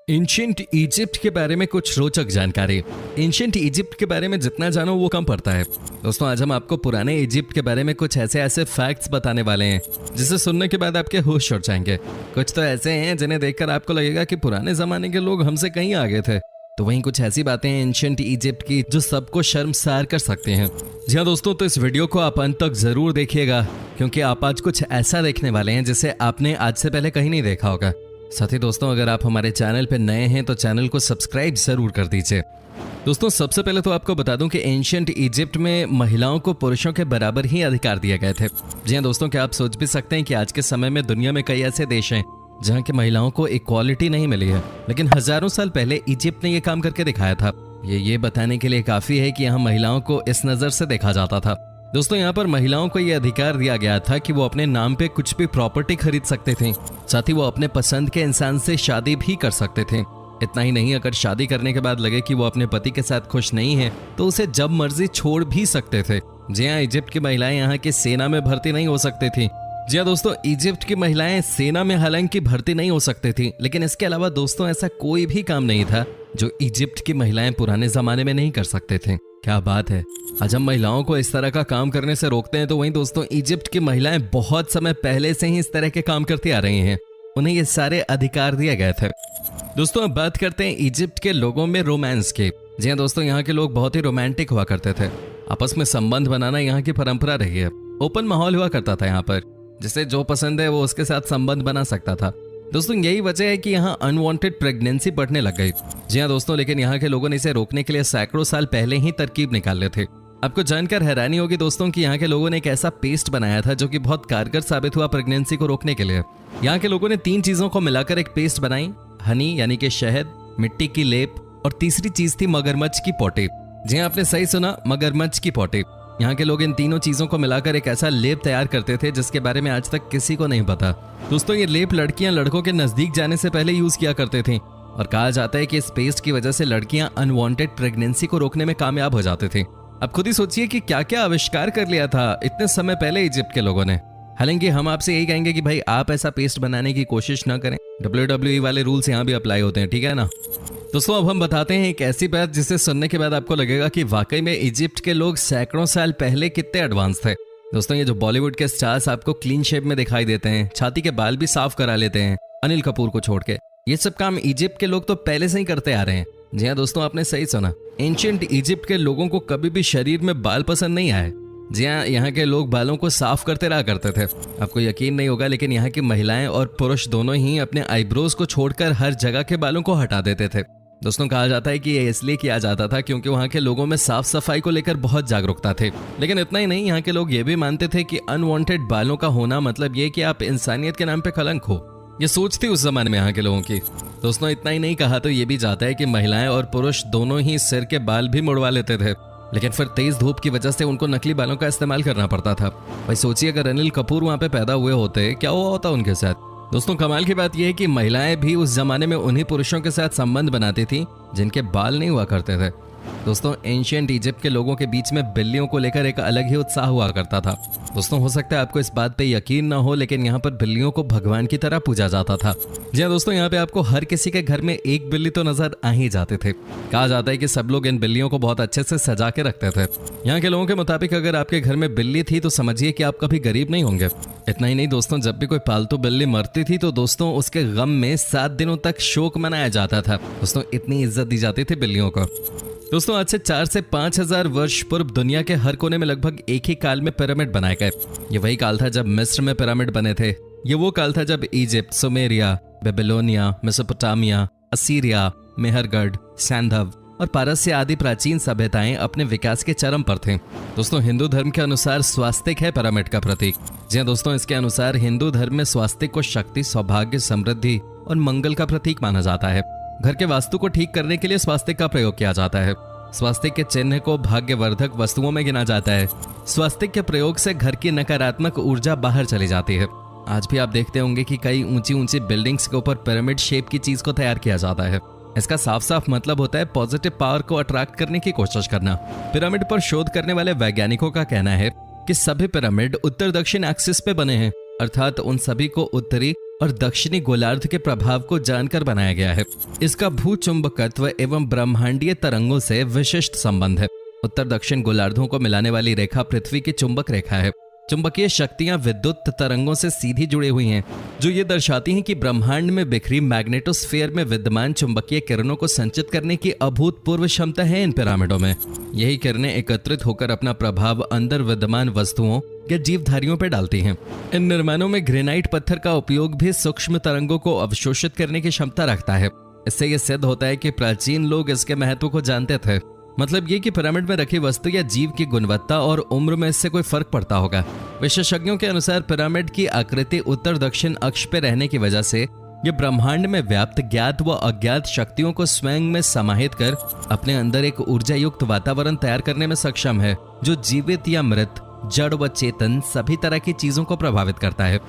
Ancient Egypt के बारे में कुछ रोचक जानकारी। एंशिएंट इजिप्ट के बारे में जितना जानो वो कम पड़ता है। दोस्तों आज हम आपको पुराने इजिप्ट के बारे में कुछ ऐसे फैक्ट्स बताने वाले हैं जिसे सुनने के बाद आपके होश उड़ जाएंगे। कुछ तो ऐसे हैं जिन्हें देखकर आपको लगेगा कि पुराने जमाने के लोग हमसे कहीं आगे थे, तो वहीं कुछ ऐसी बातें हैं एंशिएंट इजिप्ट की जो सबको शर्मसार कर सकते हैं। जी हाँ दोस्तों, तो इस वीडियो को आप अंत तक जरूर देखिएगा क्योंकि आप आज कुछ ऐसा देखने वाले हैं जिसे आपने आज से पहले कहीं नहीं देखा होगा। साथ ही दोस्तों अगर आप हमारे चैनल पर नए हैं तो चैनल को सब्सक्राइब जरूर कर दीजिए। दोस्तों सबसे पहले तो आपको बता दूं कि एंशिएंट इजिप्ट में महिलाओं को पुरुषों के बराबर ही अधिकार दिए गए थे। जी हाँ दोस्तों, क्या आप सोच भी सकते हैं कि आज के समय में दुनिया में कई ऐसे देश हैं जहाँ की महिलाओं को इक्वालिटी नहीं मिली है, लेकिन हजारों साल पहले इजिप्ट ने यह काम करके दिखाया था। ये बताने के लिए काफी है कि यहाँ महिलाओं को इस नजर से देखा जाता था। दोस्तों यहाँ पर महिलाओं को यह अधिकार दिया गया था कि वो अपने नाम पे कुछ भी प्रॉपर्टी खरीद सकते थे, साथ ही वो अपने पसंद के इंसान से शादी भी कर सकते थे। इतना ही नहीं, अगर शादी करने के बाद लगे कि वो अपने पति के साथ खुश नहीं है तो उसे जब मर्जी छोड़ भी सकते थे। जी हाँ, इजिप्ट की महिलाएं यहाँ की सेना में भर्ती नहीं हो सकती थी। जी हाँ दोस्तों, इजिप्ट की महिलाएं सेना में हालांकि भर्ती नहीं हो सकती थी, लेकिन इसके अलावा दोस्तों ऐसा कोई भी काम नहीं था जो इजिप्ट की महिलाएं पुराने जमाने में नहीं कर सकते थे। क्या बात है, आज हम महिलाओं को इस तरह का काम करने से रोकते हैं, तो वहीं दोस्तों इजिप्ट की महिलाएं बहुत समय पहले से ही इस तरह के काम करती आ रही हैं। उन्हें ये सारे अधिकार दिए गए थे। दोस्तों अब बात करते हैं इजिप्ट के लोगों में रोमांस की। जी हाँ दोस्तों, यहाँ के लोग बहुत ही रोमांटिक हुआ करते थे। आपस में संबंध बनाना यहाँ की परंपरा रही है। ओपन माहौल हुआ करता था यहाँ पर, जिसे जो पसंद है वो उसके साथ संबंध बना सकता था। दोस्तों यही वजह है कि यहाँ अनवांटेड प्रेगनेंसी बढ़ने लग गई। जी हाँ दोस्तों, लेकिन यहाँ के लोगों ने इसे रोकने के लिए सैकड़ों साल पहले ही तरकीब निकाले थे। आपको जानकर हैरानी होगी दोस्तों कि यहाँ के लोगों ने एक ऐसा पेस्ट बनाया था जो कि बहुत कारगर साबित हुआ प्रेगनेंसी को रोकने के लिए। यहाँ के लोगों ने 3 चीजों को मिलाकर एक पेस्ट बनाई, हनी यानी कि शहद, मिट्टी की लेप और तीसरी चीज थी मगरमच्छ की पोटी। जी हाँ, आपने सही सुना, मगरमच्छ की पोटी। यहाँ के लोग इन तीनों चीजों को मिलाकर एक ऐसा लेप तैयार करते थे जिसके बारे में आज तक किसी को नहीं पता। दोस्तों ये लेप लड़कियां लड़कों के नजदीक जाने से पहले यूज किया करते थे और कहा जाता है कि इस पेस्ट की वजह से लड़कियां अनवांटेड प्रेगनेंसी को रोकने में कामयाब हो जाते थे। अब खुद ही सोचिए कि क्या क्या आविष्कार कर लिया था इतने समय पहले इजिप्ट के लोगों ने। हालांकि हम आपसे यही कहेंगे कि भाई आप ऐसा पेस्ट बनाने की कोशिश ना करें। WWE वाले रूल्स यहाँ भी अप्लाई होते हैं, ठीक है ना। दोस्तों अब हम बताते हैं एक ऐसी बात जिसे सुनने के बाद आपको लगेगा कि वाकई में इजिप्ट के लोग सैकड़ों साल पहले कितने एडवांस थे। दोस्तों ये जो बॉलीवुड के स्टार्स आपको क्लीन शेप में दिखाई देते हैं, छाती के बाल भी साफ करा लेते हैं अनिल कपूर को छोड़ के, ये सब काम इजिप्ट के लोग तो पहले से ही करते आ रहे हैं। जी हाँ दोस्तों, आपने सही सुना, एंशिएंट इजिप्ट के लोगों को कभी भी शरीर में बाल पसंद नहीं आए। जी हाँ, यहाँ के लोग बालों को साफ करते रहा करते थे। आपको यकीन नहीं होगा लेकिन यहाँ की महिलाएं और पुरुष दोनों ही अपने आईब्रोज को छोड़कर हर जगह के बालों को हटा देते थे। दोस्तों कहा जाता है कि ये इसलिए किया जाता था क्योंकि वहाँ के लोगों में साफ सफाई को लेकर बहुत जागरूकता थे। लेकिन इतना ही नहीं, यहाँ के लोग ये भी मानते थे कि अनवांटेड बालों का होना मतलब ये कि आप इंसानियत के नाम पे कलंक हो। ये सोच थी उस जमाने में यहाँ के लोगों की। दोस्तों इतना ही नहीं, कहा तो ये भी जाता है कि महिलाएं और पुरुष दोनों ही सिर के बाल भी मुड़वा लेते थे, लेकिन फिर तेज धूप की वजह से उनको नकली बालों का इस्तेमाल करना पड़ता था। भाई सोचिए अगर अनिल कपूर वहाँ पे पैदा हुए होते, क्या हुआ होता उनके साथ। दोस्तों कमाल की बात यह है कि महिलाएं भी उस जमाने में उन्हीं पुरुषों के साथ संबंध बनाती थी जिनके बाल नहीं हुआ करते थे। दोस्तों एंशिएंट इजिप्ट के लोगों के बीच में बिल्लियों को लेकर एक अलग ही उत्साह हुआ करता था। दोस्तों हो सकता है आपको इस बात पे यकीन ना हो, लेकिन यहाँ पर बिल्लियों को भगवान की तरह पूजा जाता था। जी हाँ दोस्तों, यहाँ पे आपको हर किसी के घर में एक बिल्ली तो नजर आ ही जाते थे। कहा जाता है कि सब लोग इन बिल्लियों को बहुत अच्छे से सजा के रखते थे। यहाँ के लोगों के मुताबिक अगर आपके घर में बिल्ली थी तो समझिए कि आप कभी गरीब नहीं होंगे। इतना ही नहीं दोस्तों, जब भी कोई पालतू बिल्ली मरती थी तो दोस्तों उसके गम में 7 दिनों तक शोक मनाया जाता था। दोस्तों इतनी इज्जत दी जाती थी बिल्लियों को। दोस्तों आज से 4 से 5,000 वर्ष पूर्व दुनिया के हर कोने में लगभग एक ही काल में पिरामिड बनाए गए। ये वही काल था जब मिस्र में पिरामिड बने थे। ये वो काल था जब Egypt, Sumeria, Babylonia, Mesopotamia, Assyria, Mehrgarh, सैंधव और पारस्य आदि प्राचीन सभ्यताएं अपने विकास के चरम पर थे। दोस्तों हिंदू धर्म के अनुसार स्वास्तिक है पिरामिड का प्रतीक। जी हाँ दोस्तों, इसके अनुसार हिंदू धर्म में स्वास्तिक को शक्ति, सौभाग्य, समृद्धि और मंगल का प्रतीक माना जाता है। घर के वास्तु को ठीक करने के लिए स्वास्तिक का प्रयोग किया जाता है। स्वास्तिक के चिन्ह को भाग्यवर्धक वस्तुओं में गिना जाता है। स्वास्तिक के प्रयोग से घर की नकारात्मक ऊर्जा बाहर चली जाती है। आज भी आप देखते होंगे कि कई ऊंची ऊंची बिल्डिंग्स के ऊपर पिरामिड शेप की चीज को तैयार किया जाता है। इसका साफ साफ मतलब होता है पॉजिटिव पावर को अट्रैक्ट करने की कोशिश करना। पिरामिड पर शोध करने वाले वैज्ञानिकों का कहना है कि सभी पिरामिड उत्तर दक्षिण एक्सिस पे बने हैं, अर्थात उन सभी को उत्तरी और दक्षिणी गोलार्ध के प्रभाव को जानकर बनाया गया है। इसका भूचुंबकत्व एवं ब्रह्मांडीय तरंगों से विशिष्ट संबंध है। उत्तर दक्षिण गोलार्धों को मिलाने वाली रेखा पृथ्वी की चुंबक रेखा है। चुंबकीय शक्तियां विद्युत तरंगों से सीधी जुड़ी हुई हैं, जो ये दर्शाती हैं कि ब्रह्मांड में बिखरी मैग्नेटोस्फीयर में विद्यमान चुंबकीय किरणों को संचित करने की अभूतपूर्व क्षमता है इन पिरामिडों में। यही किरणें एकत्रित होकर अपना प्रभाव अंदर विद्यमान वस्तुओं या जीवधारियों पर डालती हैं। इन निर्माणों में ग्रेनाइट पत्थर का उपयोग भी सूक्ष्म तरंगों को अवशोषित करने की क्षमता रखता है। इससे यह सिद्ध होता है कि प्राचीन लोग इसके महत्व को जानते थे। मतलब ये कि पिरामिड में रखी वस्तु या जीव की गुणवत्ता और उम्र में इससे कोई फर्क पड़ता होगा। विशेषज्ञों के अनुसार पिरामिड की आकृति उत्तर दक्षिण अक्ष पे रहने की वजह से ये ब्रह्मांड में व्याप्त ज्ञात व अज्ञात शक्तियों को स्वयं में समाहित कर अपने अंदर एक ऊर्जा युक्त वातावरण तैयार करने में सक्षम है, जो जीवित या मृत, जड़ व चेतन सभी तरह की चीजों को प्रभावित करता है।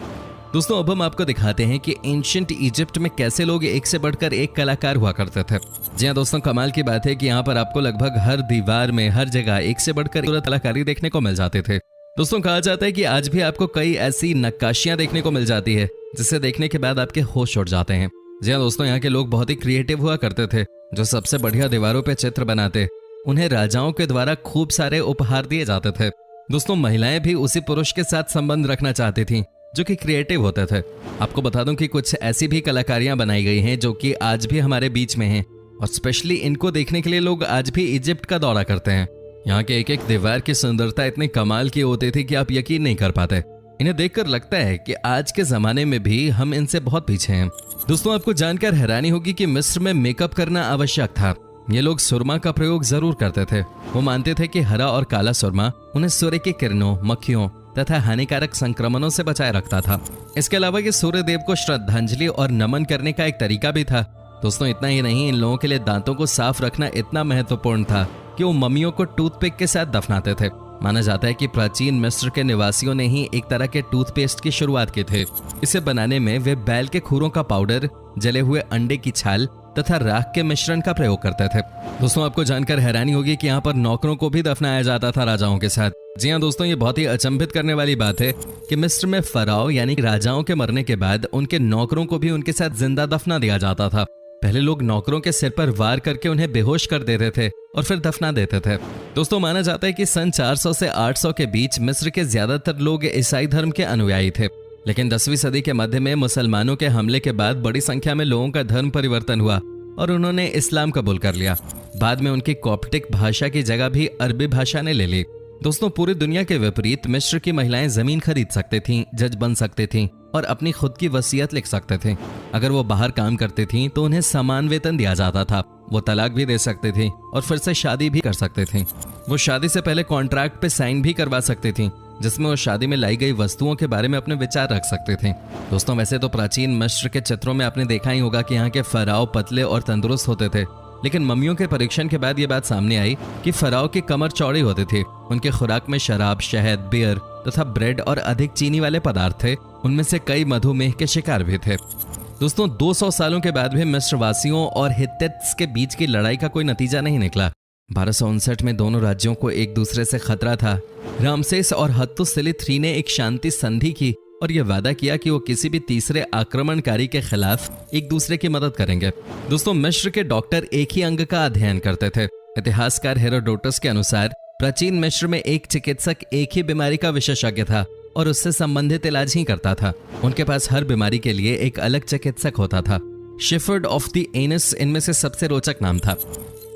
दोस्तों, अब हम आपको दिखाते हैं कि एंशिएंट इजिप्ट में कैसे लोग एक से बढ़कर एक कलाकार हुआ करते थे। जी हाँ दोस्तों, कमाल की बात है कि यहाँ पर आपको लगभग हर दीवार में, हर जगह एक से बढ़कर एक कलाकारी देखने को मिल जाते थे। दोस्तों, कहा जाता है कि आज भी आपको कई ऐसी नक्काशियां देखने को मिल जाती है जिसे देखने के बाद आपके होश उड़ जाते हैं। जी हाँ दोस्तों, यहाँ के लोग बहुत ही क्रिएटिव हुआ करते थे। जो सबसे बढ़िया दीवारों पे चित्र बनाते, उन्हें राजाओं के द्वारा खूब सारे उपहार दिए जाते थे। दोस्तों, महिलाएं भी उसी पुरुष के साथ संबंध रखना चाहती थी जो कि क्रिएटिव होते थे। आपको बता दूं कि कुछ ऐसी भी कलाकारियां बनाई गई हैं जो कि आज भी हमारे बीच में हैं, और स्पेशली इनको देखने के लिए लोग आज भी इजिप्ट का दौरा करते हैं। यहाँ के एक एक दीवार की सुंदरता इतनी कमाल की होती थी कि आप यकीन नहीं कर पाते। इन्हें देखकर लगता है कि आज के जमाने में भी हम इनसे बहुत पीछे हैं। दोस्तों, आपको जानकर हैरानी होगी कि मिस्र में मेकअप करना आवश्यक था। ये लोग सुरमा का प्रयोग जरूर करते थे। वो मानते थे कि हरा और काला सुरमा उन्हें सूर्य की किरणों, मक्खियों तथा हानिकारक संक्रमणों से बचाए रखता था। इसके अलावा ये सूर्य देव को श्रद्धांजलि और नमन करने का एक तरीका भी था। दोस्तों, इतना ही नहीं, इन लोगों के लिए दांतों को साफ रखना इतना महत्वपूर्ण था कि वो मम्मियों को टूथपिक के साथ दफनाते थे। माना जाता है कि प्राचीन मिस्र के निवासियों ने ही एक तरह के टूथपेस्ट की शुरुआत की थी। इसे बनाने में वे बैल के खुरों का पाउडर, जले हुए अंडे की छाल तथा राख के मिश्रण का प्रयोग करते थे। दोस्तों, आपको जानकर हैरानी होगी कि यहाँ पर नौकरों को भी दफनाया जाता था राजाओं के साथ। जी हाँ दोस्तों, ये बहुत ही अचंभित करने वाली बात है कि मिस्र में फराओ यानी राजाओं के मरने के बाद उनके नौकरों को भी उनके साथ जिंदा दफना दिया जाता था। पहले लोग नौकरों के सिर पर वार करके उन्हें बेहोश कर देते थे और फिर दफना देते थे। दोस्तों, माना जाता है कि सन 400 से 800 के बीच मिस्र के ज्यादातर लोग ईसाई धर्म के अनुयायी थे, लेकिन 10वीं सदी के मध्य में मुसलमानों के हमले के बाद बड़ी संख्या में लोगों का धर्म परिवर्तन हुआ और उन्होंने इस्लाम कबूल कर लिया। बाद में उनकी कॉप्टिक भाषा की जगह भी अरबी भाषा ने ले ली। दोस्तों, पूरी दुनिया के विपरीत मिस्र की महिलाएं जमीन खरीद सकती थीं, जज बन सकती थीं और अपनी खुद की वसीयत लिख सकते थे। अगर वो बाहर काम करती थीं तो उन्हें समान वेतन दिया जाता था। वो तलाक भी दे सकती थीं और फिर से शादी भी कर सकती थीं। वो शादी से पहले कॉन्ट्रैक्ट पे साइन भी करवा सकती थीं, जिसमें वो शादी में लाई गई वस्तुओं के बारे में अपने विचार रख सकते थे। दोस्तों, वैसे तो प्राचीन मिस्र के चित्रों में आपने देखा ही होगा कि यहाँ के फराओ पतले और तंदुरुस्त होते थे, लेकिन मम्मियों के परीक्षण के बाद ये बात सामने आई कि फराओ की कमर चौड़ी होती थी। उनके खुराक में शराब, शहद, बियर तथा ब्रेड और अधिक चीनी वाले पदार्थ थे। उनमें से कई मधुमेह के शिकार भी थे। दोस्तों, 200 सालों के बाद भी मिस्र वासियों और हित्तित्स के बीच की लड़ाई का कोई नतीजा नहीं निकला। 1259 में दोनों राज्यों को एक दूसरे से खतरा था। रामसेस और हत्तुसिली III ने एक शांति संधि की और यह वादा किया कि वो किसी भी तीसरे आक्रमणकारी के खिलाफ एक दूसरे की मदद करेंगे। दोस्तों, मिस्र के डॉक्टर एक ही अंग का अध्ययन करते थे। इतिहासकार हेरोडोटस के अनुसार प्राचीन मिस्र में एक चिकित्सक एक ही बीमारी का विशेषज्ञ था और उससे संबंधित इलाज ही करता था। उनके पास हर बीमारी के लिए एक अलग चिकित्सक होता था। शेफर्ड ऑफ द एनस इनमें से सबसे रोचक नाम था।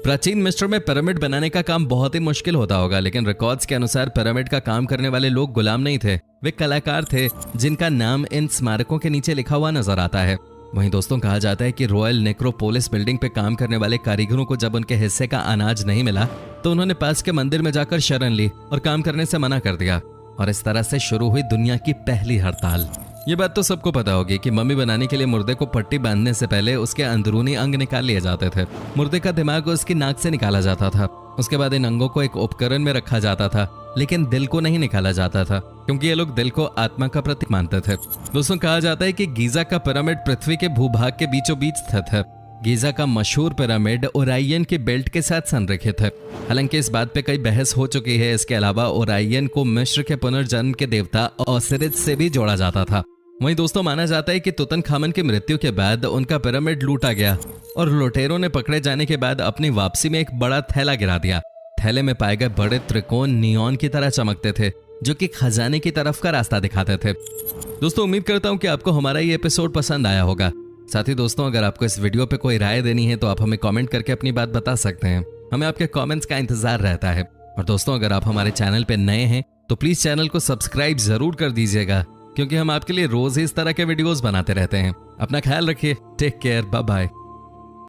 प्राचीन मिस्र में पिरामिड बनाने का काम बहुत ही मुश्किल होता होगा, लेकिन रिकॉर्ड्स के अनुसार पिरामिड का काम करने वाले लोग गुलाम नहीं थे, वे कलाकार थे जिनका नाम इन स्मारकों के नीचे लिखा हुआ नजर आता है। वहीं दोस्तों, कहा जाता है कि रॉयल नेक्रोपोलिस बिल्डिंग पे काम करने वाले कारीगरों को जब उनके हिस्से का अनाज नहीं मिला तो उन्होंने पास के मंदिर में जाकर शरण ली और काम करने से मना कर दिया, और इस तरह से शुरू हुई दुनिया की पहली हड़ताल। ये बात तो सबको पता होगी कि मम्मी बनाने के लिए मुर्दे को पट्टी बांधने से पहले उसके अंदरूनी अंग निकाल लिए जाते थे। मुर्दे का दिमाग उसकी नाक से निकाला जाता था। उसके बाद इन अंगों को एक उपकरण में रखा जाता था, लेकिन दिल को नहीं निकाला जाता था, क्योंकि ये लोग दिल को आत्मा का प्रतीक मानते थे। दोस्तों, कहा जाता है कि गीजा का पिरामिड पृथ्वी के भूभाग के बीचों बीच स्थित है। गीजा का मशहूर पिरामिड ओरायन के बेल्ट के साथ संरेखित है। हालांकि इस बात पे कई बहस हो चुकी है। इसके अलावा ओरायन को मिस्र के पुनर्जन्म के देवता ओसिरिस से भी जोड़ा जाता था। वहीं दोस्तों माना जाता है कि तुतनखामन की मृत्यु के बाद उनका पिरामिड लूटा गया और लुटेरों ने पकड़े जाने के बाद अपनी वापसी में एक बड़ा थैला गिरा दिया। थैले में पाए गए बड़े त्रिकोण नियॉन की तरह चमकते थे, जो कि खजाने की तरफ का रास्ता दिखाते थे। दोस्तों उम्मीद करता हूं कि आपको हमारा ये एपिसोड पसंद आया होगा। साथ ही दोस्तों अगर आपको इस वीडियो पे कोई राय देनी है तो आप हमें कमेंट करके अपनी बात बता सकते हैं। हमें आपके कमेंट्स का इंतजार रहता है। और दोस्तों अगर आप हमारे चैनल पे नए हैं तो प्लीज चैनल को सब्सक्राइब जरूर कर दीजिएगा, क्योंकि हम आपके लिए रोज ही इस तरह के वीडियोस बनाते रहते हैं। अपना ख्याल रखिए। Take care. Bye bye.